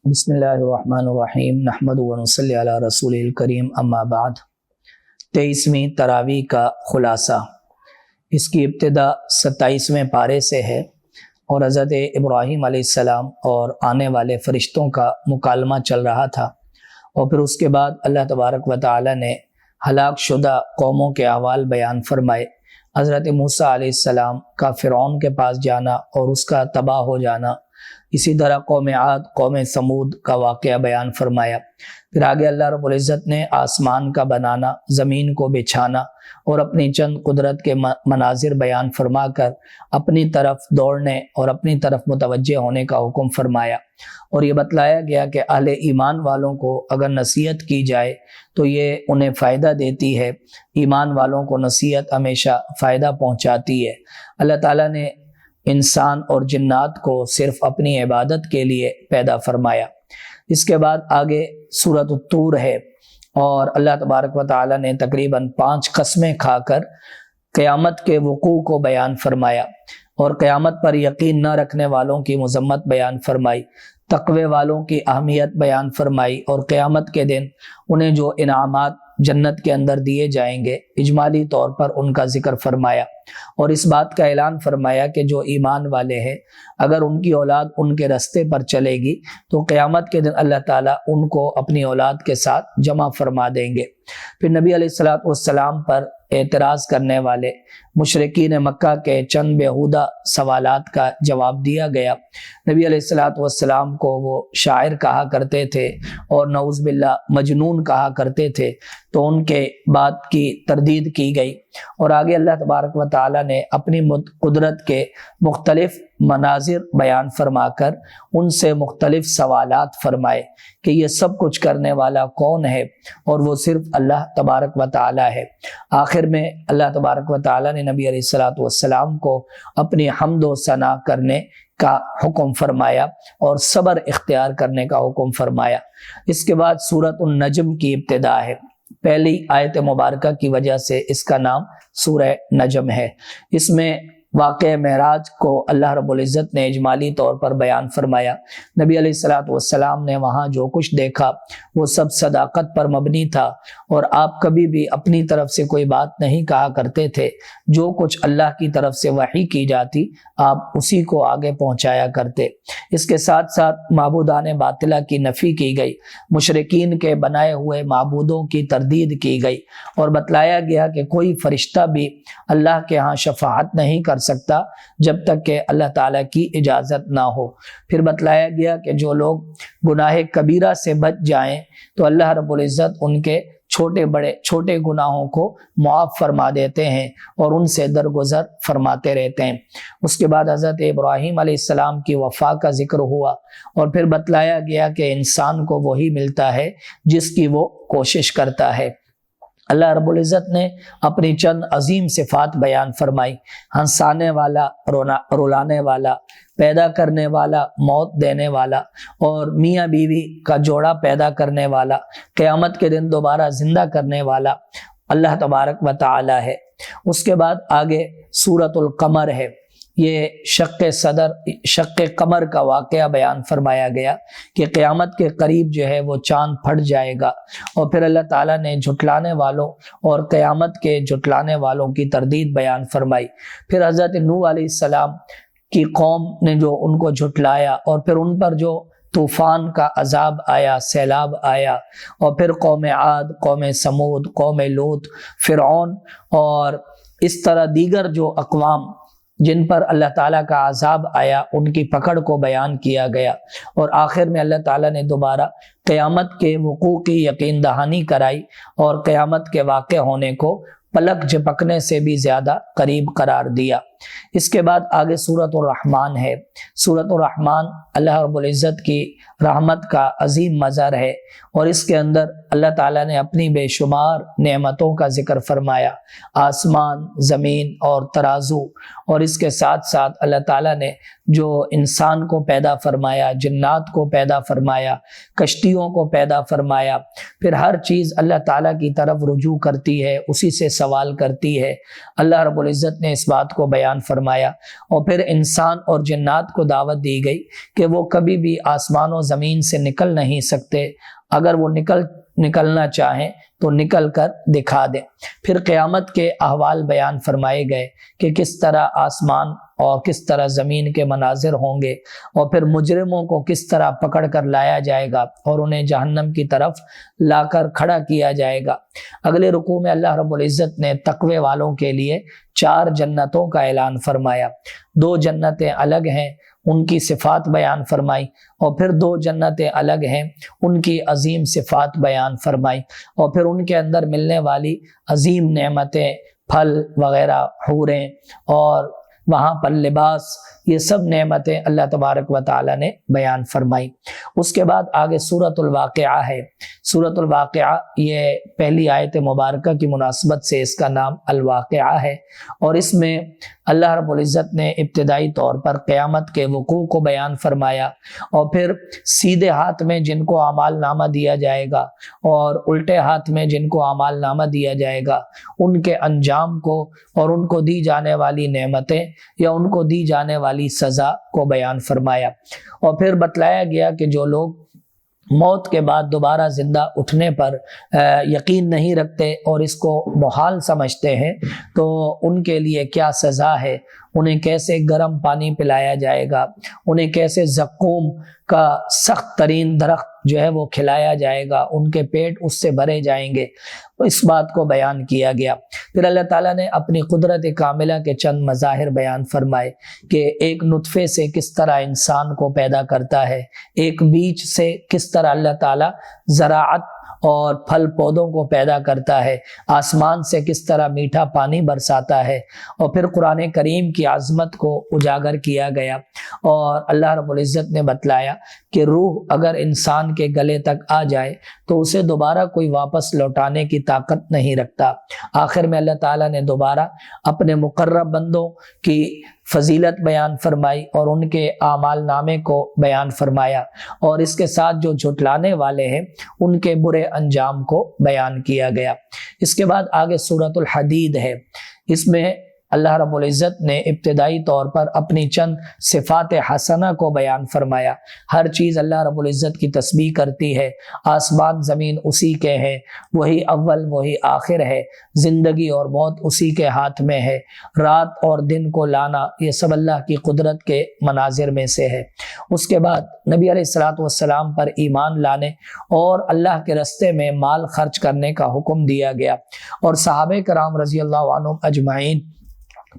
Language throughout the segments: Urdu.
بسم اللہ الرحمن الرحیم نحمد و نصلی علی رسول الکریم اما بعد 23ویں تراویح کا خلاصہ۔ اس کی ابتدا 27ویں پارے سے ہے اور حضرت ابراہیم علیہ السلام اور آنے والے فرشتوں کا مکالمہ چل رہا تھا، اور پھر اس کے بعد اللہ تبارک و تعالی نے ہلاک شدہ قوموں کے احوال بیان فرمائے۔ حضرت موسیٰ علیہ السلام کا فرعون کے پاس جانا اور اس کا تباہ ہو جانا، اسی طرح قوم عاد قوم ثمود کا واقعہ بیان فرمایا۔ پھر آگے اللہ رب العزت نے آسمان کا بنانا، زمین کو بچھانا اور اپنی چند قدرت کے مناظر بیان فرما کر اپنی طرف دوڑنے اور اپنی طرف متوجہ ہونے کا حکم فرمایا، اور یہ بتلایا گیا کہ اہل ایمان والوں کو اگر نصیحت کی جائے تو یہ انہیں فائدہ دیتی ہے۔ ایمان والوں کو نصیحت ہمیشہ فائدہ پہنچاتی ہے۔ اللہ تعالیٰ نے انسان اور جنات کو صرف اپنی عبادت کے لیے پیدا فرمایا۔ اس کے بعد آگے سورۃ الطور ہے، اور اللہ تبارک و تعالی نے تقریباً 5 قسمیں کھا کر قیامت کے وقوع کو بیان فرمایا، اور قیامت پر یقین نہ رکھنے والوں کی مذمت بیان فرمائی، تقوی والوں کی اہمیت بیان فرمائی، اور قیامت کے دن انہیں جو انعامات جنت کے اندر دیے جائیں گے اجمالی طور پر ان کا ذکر فرمایا، اور اس بات کا اعلان فرمایا کہ جو ایمان والے ہیں اگر ان کی اولاد ان کے رستے پر چلے گی تو قیامت کے دن اللہ تعالیٰ ان کو اپنی اولاد کے ساتھ جمع فرما دیں گے۔ پھر نبی علیہ السلام پر اعتراض کرنے والے مشرکین مکہ کے چند بیہودہ سوالات کا جواب دیا گیا۔ نبی علیہ السلام کو وہ شاعر کہا کرتے تھے اور نعوذ باللہ مجنون کہا کرتے تھے، تو ان کے بات کی تردید کی گئی، اور آگے اللہ تبارک و تعالی نے اپنی قدرت کے مختلف مناظر بیان فرما کر ان سے مختلف سوالات فرمائے کہ یہ سب کچھ کرنے والا کون ہے، اور وہ صرف اللہ تبارک و تعالی ہے۔ آخر میں اللہ تبارک و تعالی نے نبی علیہ السلام کو اپنی حمد و ثنا کرنے کا حکم فرمایا اور صبر اختیار کرنے کا حکم فرمایا۔ اس کے بعد سورۃ النجم کی ابتدا ہے۔ پہلی آیت مبارکہ کی وجہ سے اس کا نام سورہ نجم ہے۔ اس میں واقع معراج کو اللہ رب العزت نے اجمالی طور پر بیان فرمایا۔ نبی علیہ السلام نے وہاں جو کچھ دیکھا وہ سب صداقت پر مبنی تھا، اور آپ کبھی بھی اپنی طرف سے کوئی بات نہیں کہا کرتے تھے۔ جو کچھ اللہ کی طرف سے وحی کی جاتی آپ اسی کو آگے پہنچایا کرتے۔ اس کے ساتھ ساتھ معبودان باطلہ کی نفی کی گئی، مشرکین کے بنائے ہوئے معبودوں کی تردید کی گئی، اور بتلایا گیا کہ کوئی فرشتہ بھی اللہ کے ہاں شفاعت نہیں کر سکتا جب تک کہ اللہ تعالیٰ کی اجازت نہ ہو۔ پھر بتلایا گیا کہ جو لوگ گناہ کبیرہ سے بچ جائیں تو اللہ رب العزت ان کے چھوٹے گناہوں کو معاف فرما دیتے ہیں اور ان سے درگزر فرماتے رہتے ہیں۔ اس کے بعد حضرت ابراہیم علیہ السلام کی وفا کا ذکر ہوا، اور پھر بتلایا گیا کہ انسان کو وہی ملتا ہے جس کی وہ کوشش کرتا ہے۔ اللہ رب العزت نے اپنی چند عظیم صفات بیان فرمائی: ہنسانے والا، رلانے والا، پیدا کرنے والا، موت دینے والا، اور میاں بیوی کا جوڑا پیدا کرنے والا، قیامت کے دن دوبارہ زندہ کرنے والا اللہ تبارک و تعالی ہے۔ اس کے بعد آگے سورۃ القمر ہے۔ یہ شق قمر کا واقعہ بیان فرمایا گیا کہ قیامت کے قریب جو ہے وہ چاند پھٹ جائے گا، اور پھر اللہ تعالیٰ نے جھٹلانے والوں اور قیامت کے جھٹلانے والوں کی تردید بیان فرمائی۔ پھر حضرت نوح علیہ السلام کی قوم نے جو ان کو جھٹلایا، اور پھر ان پر جو طوفان کا عذاب آیا، سیلاب آیا، اور پھر قوم عاد، قوم ثمود، قوم لوط، فرعون، اور اس طرح دیگر جو اقوام جن پر اللہ تعالیٰ کا عذاب آیا ان کی پکڑ کو بیان کیا گیا، اور آخر میں اللہ تعالیٰ نے دوبارہ قیامت کے وقوع کی یقین دہانی کرائی، اور قیامت کے واقع ہونے کو پلک جھپکنے سے بھی زیادہ قریب قرار دیا۔ اس کے بعد آگے سورۃ الرحمن ہے۔ سورۃ الرحمن اللہ رب العزت کی رحمت کا عظیم مظہر ہے، اور اس کے اندر اللہ تعالیٰ نے اپنی بے شمار نعمتوں کا ذکر فرمایا، آسمان، زمین اور ترازو، اور اس کے ساتھ ساتھ اللہ تعالیٰ نے جو انسان کو پیدا فرمایا، جنات کو پیدا فرمایا، کشتیوں کو پیدا فرمایا، پھر ہر چیز اللہ تعالیٰ کی طرف رجوع کرتی ہے، اسی سے سوال کرتی ہے۔ اللہ رب العزت نے اس بات کو بیان بیان فرمایا، اور پھر انسان اور جنات کو دعوت دی گئی کہ وہ کبھی بھی آسمان و زمین سے نکل نہیں سکتے، اگر وہ نکلنا چاہیں تو نکل کر دکھا دیں۔ پھر قیامت کے احوال بیان فرمائے گئے کہ کس طرح آسمان اور کس طرح زمین کے مناظر ہوں گے، اور پھر مجرموں کو کس طرح پکڑ کر لایا جائے گا اور انہیں جہنم کی طرف لا کر کھڑا کیا جائے گا۔ اگلے رکوع میں اللہ رب العزت نے تقوی والوں کے لیے 4 جنتوں کا اعلان فرمایا۔ 2 جنتیں الگ ہیں، ان کی صفات بیان فرمائی، اور پھر 2 جنتیں الگ ہیں، ان کی عظیم صفات بیان فرمائی، اور پھر ان کے اندر ملنے والی عظیم نعمتیں، پھل وغیرہ، حوریں اور وہاں پر لباس، یہ سب نعمتیں اللہ تبارک و تعالی نے بیان فرمائی۔ اس کے بعد آگے سورۃ الواقعہ ہے۔ سورۃ الواقعہ یہ پہلی آیت مبارکہ کی مناسبت سے اس کا نام الواقعہ ہے، اور اس میں اللہ رب العزت نے ابتدائی طور پر قیامت کے وقوع کو بیان فرمایا، اور پھر سیدھے ہاتھ میں جن کو اعمال نامہ دیا جائے گا اور الٹے ہاتھ میں جن کو اعمال نامہ دیا جائے گا، ان کے انجام کو اور ان کو دی جانے والی نعمتیں یا ان کو دی جانے والی سزا کو بیان فرمایا، اور پھر بتلایا گیا کہ جو لوگ موت کے بعد دوبارہ زندہ اٹھنے پر یقین نہیں رکھتے اور اس کو محال سمجھتے ہیں تو ان کے لیے کیا سزا ہے، انہیں کیسے گرم پانی پلایا جائے گا، انہیں کیسے زقوم کا سخت ترین درخت جو ہے وہ کھلایا جائے گا، ان کے پیٹ اس سے بھرے جائیں گے، اس بات کو بیان کیا گیا۔ پھر اللہ تعالیٰ نے اپنی قدرت کاملہ کے چند مظاہر بیان فرمائے کہ ایک نطفے سے کس طرح انسان کو پیدا کرتا ہے، ایک بیج سے کس طرح اللہ تعالیٰ زراعت اور پھل پودوں کو پیدا کرتا ہے، آسمان سے کس طرح میٹھا پانی برساتا ہے، اور پھر قرآن کریم کی عظمت کو اجاگر کیا گیا، اور اللہ رب العزت نے بتلایا کہ روح اگر انسان کے گلے تک آ جائے تو اسے دوبارہ کوئی واپس لوٹانے کی طاقت نہیں رکھتا۔ آخر میں اللہ تعالیٰ نے دوبارہ اپنے مقرب بندوں کی فضیلت بیان فرمائی اور ان کے اعمال نامے کو بیان فرمایا، اور اس کے ساتھ جو جھٹلانے والے ہیں ان کے برے انجام کو بیان کیا گیا۔ اس کے بعد آگے سورۃ الحدید ہے۔ اس میں اللہ رب العزت نے ابتدائی طور پر اپنی چند صفات حسنہ کو بیان فرمایا۔ ہر چیز اللہ رب العزت کی تسبیح کرتی ہے، آسمان زمین اسی کے ہیں، وہی اول وہی آخر ہے، زندگی اور موت اسی کے ہاتھ میں ہے، رات اور دن کو لانا یہ سب اللہ کی قدرت کے مناظر میں سے ہے۔ اس کے بعد نبی علیہ الصلوۃ والسلام پر ایمان لانے اور اللہ کے رستے میں مال خرچ کرنے کا حکم دیا گیا، اور صحابہ کرام رضی اللہ عنہم اجمعین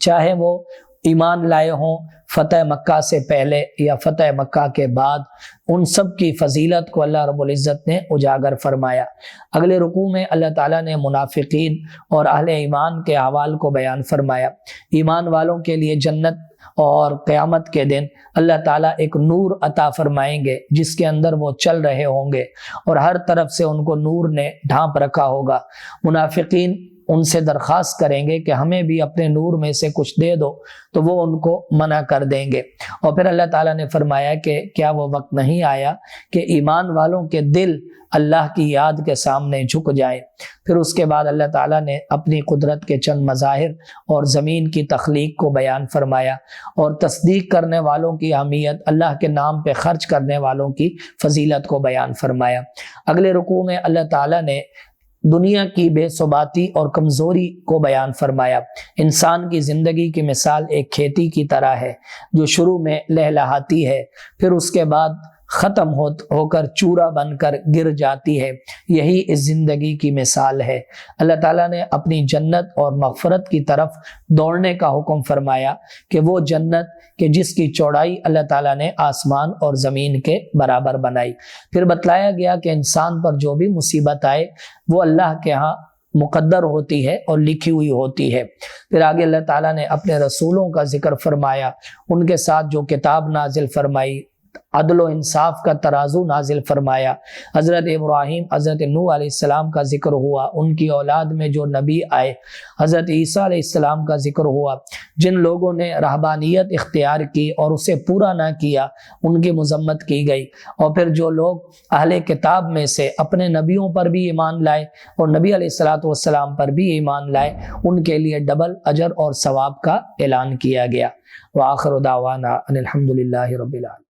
چاہے وہ ایمان لائے ہوں فتح مکہ سے پہلے یا فتح مکہ کے بعد، ان سب کی فضیلت کو اللہ رب العزت نے اجاگر فرمایا۔ اگلے رکوع میں اللہ تعالیٰ نے منافقین اور اہل ایمان کے احوال کو بیان فرمایا۔ ایمان والوں کے لیے جنت اور قیامت کے دن اللہ تعالیٰ ایک نور عطا فرمائیں گے جس کے اندر وہ چل رہے ہوں گے، اور ہر طرف سے ان کو نور نے ڈھانپ رکھا ہوگا۔ منافقین ان سے درخواست کریں گے کہ ہمیں بھی اپنے نور میں سے کچھ دے دو، تو وہ ان کو منع کر دیں گے، اور پھر اللہ تعالیٰ نے فرمایا کہ کیا وہ وقت نہیں آیا کہ ایمان والوں کے دل اللہ کی یاد کے سامنے جھک جائے۔ پھر اس کے بعد اللہ تعالیٰ نے اپنی قدرت کے چند مظاہر اور زمین کی تخلیق کو بیان فرمایا، اور تصدیق کرنے والوں کی اہمیت، اللہ کے نام پہ خرچ کرنے والوں کی فضیلت کو بیان فرمایا۔ اگلے رکوع میں اللہ تعالیٰ نے دنیا کی بے ثباتی اور کمزوری کو بیان فرمایا۔ انسان کی زندگی کی مثال ایک کھیتی کی طرح ہے جو شروع میں لہلہاتی ہے، پھر اس کے بعد ختم ہو کر چورا بن کر گر جاتی ہے، یہی اس زندگی کی مثال ہے۔ اللہ تعالیٰ نے اپنی جنت اور مغفرت کی طرف دوڑنے کا حکم فرمایا کہ وہ جنت کہ جس کی چوڑائی اللہ تعالیٰ نے آسمان اور زمین کے برابر بنائی۔ پھر بتلایا گیا کہ انسان پر جو بھی مصیبت آئے وہ اللہ کے ہاں مقدر ہوتی ہے اور لکھی ہوئی ہوتی ہے۔ پھر آگے اللہ تعالیٰ نے اپنے رسولوں کا ذکر فرمایا، ان کے ساتھ جو کتاب نازل فرمائی، عدل و انصاف کا ترازو نازل فرمایا۔ حضرت ابراہیم، حضرت نوح علیہ السلام کا ذکر ہوا، ان کی اولاد میں جو نبی آئے، حضرت عیسیٰ علیہ السلام کا ذکر ہوا، جن لوگوں نے رہبانیت اختیار کی اور اسے پورا نہ کیا ان کی مذمت کی گئی، اور پھر جو لوگ اہل کتاب میں سے اپنے نبیوں پر بھی ایمان لائے اور نبی علیہ السلام پر بھی ایمان لائے، ان کے لیے ڈبل اجر اور ثواب کا اعلان کیا گیا۔ وآخر دعوانا ان الحمد للہ رب العالمین۔